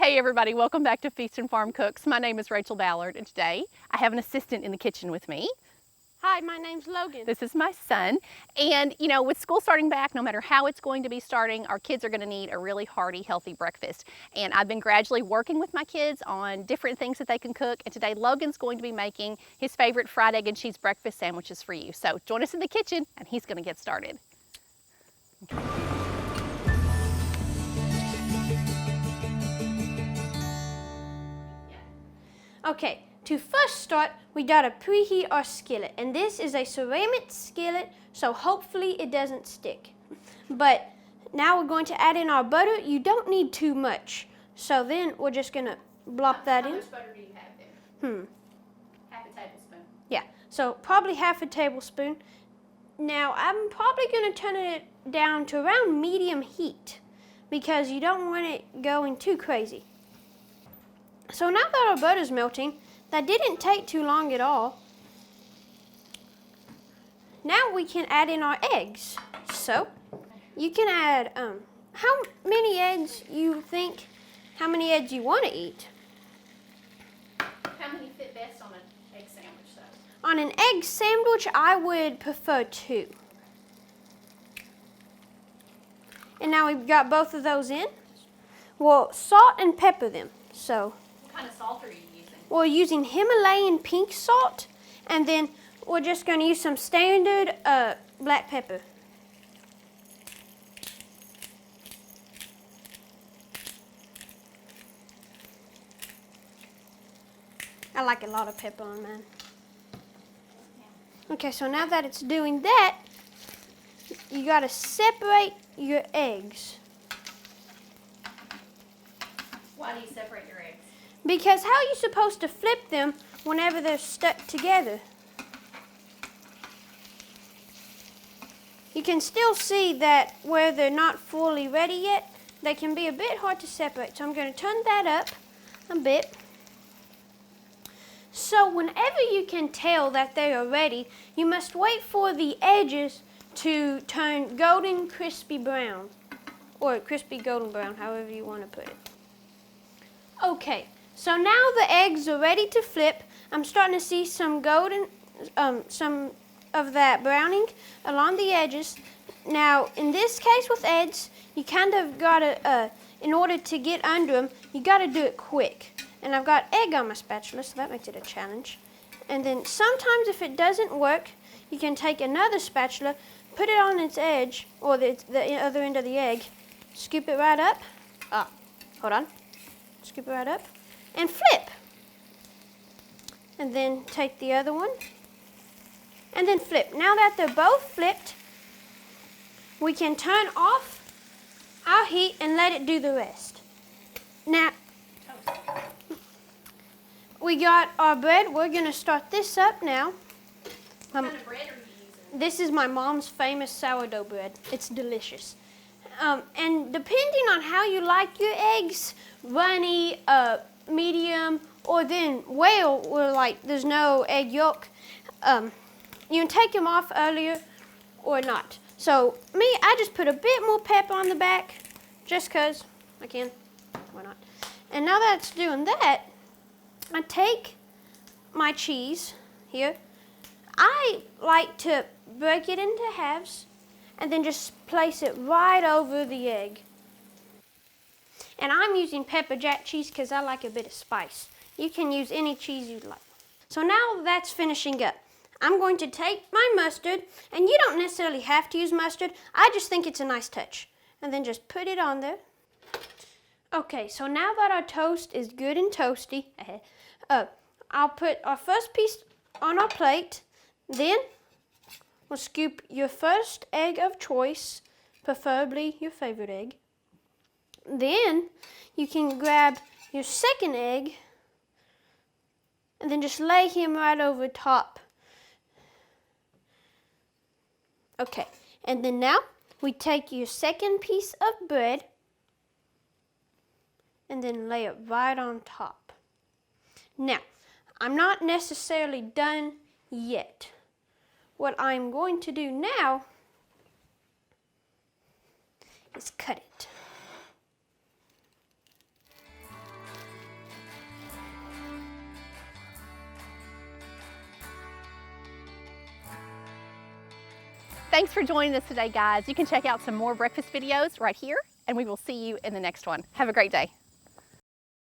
Hey everybody, welcome back to Feast and Farm Cooks. My name is Rachel Ballard and today I have an assistant in the kitchen with me. Hi, my name's Logan. This is my son. And you know, with school starting back, no matter how it's going to be starting, our kids are going to need a really hearty, healthy breakfast. And I've been gradually working with my kids on different things that they can cook. And today Logan's going to be making his favorite fried egg and cheese breakfast sandwiches for you. So join us in the kitchen and he's going to get started. Okay, to first start, we gotta preheat our skillet. And this is a ceramic skillet, so hopefully it doesn't stick. But now we're going to add in our butter. You don't need too much. So then we're just gonna blop that in. How much butter do you have there? Half a tablespoon. Yeah, so probably half a tablespoon. Now I'm probably gonna turn it down to around medium heat because you don't want it going too crazy. So now that our butter's melting, that didn't take too long at all. Now we can add in our eggs. So you can add, how many eggs you think, how many eggs you want to eat? How many fit best on an egg sandwich though? On an egg sandwich, I would prefer 2. And now we've got both of those in. We'll salt and pepper them. So What kind of salt are you using? we're using Himalayan pink salt, and then we're just going to use some standard black pepper. I like a lot of pepper on mine. Okay, so now that it's doing that, you got to separate your eggs. Why do you separate your eggs? Because how are you supposed to flip them whenever they're stuck together? You can still see that where they're not fully ready yet, they can be a bit hard to separate. So I'm going to turn that up a bit. So whenever you can tell that they are ready, you must wait for the edges to turn golden crispy brown, or crispy golden brown, however you want to put it. Okay, so now the eggs are ready to flip. I'm starting to see some golden, some of that browning along the edges. Now, in this case with eggs, you kind of gotta, in order to get under them, you gotta do it quick. And I've got egg on my spatula, so that makes it a challenge. And then sometimes if it doesn't work, you can take another spatula, put it on its edge, or the other end of the egg, scoop it right up. Hold on. Scoop it right up and flip. And then take the other one and then flip. Now that they're both flipped, we can turn off our heat and let it do the rest. Now, we got our bread. We're going to start this up now. What kind of bread are you using? This is my mom's famous sourdough bread. It's delicious. And depending on how you like your eggs, runny, medium, or then whale, where like there's no egg yolk, you can take them off earlier or not. So me, I just put a bit more pepper on the back, just cause I can. Why not? And now that it's doing that, I take my cheese here. I like to break it into halves and then just place it right over the egg. And I'm using pepper jack cheese because I like a bit of spice. You can use any cheese you'd like. So now that's finishing up. I'm going to take my mustard, and you don't necessarily have to use mustard. I just think it's a nice touch. And then just put it on there. Okay, so now that our toast is good and toasty, I'll put our first piece on our plate. Then we'll scoop your first egg of choice, preferably your favorite egg. Then you can grab your second egg and then just lay him right over top. Okay, and then now we take your second piece of bread and then lay it right on top. Now, I'm not necessarily done yet. What I'm going to do now is cut it. Thanks for joining us today, guys. You can check out some more breakfast videos right here, and we will see you in the next one. Have a great day.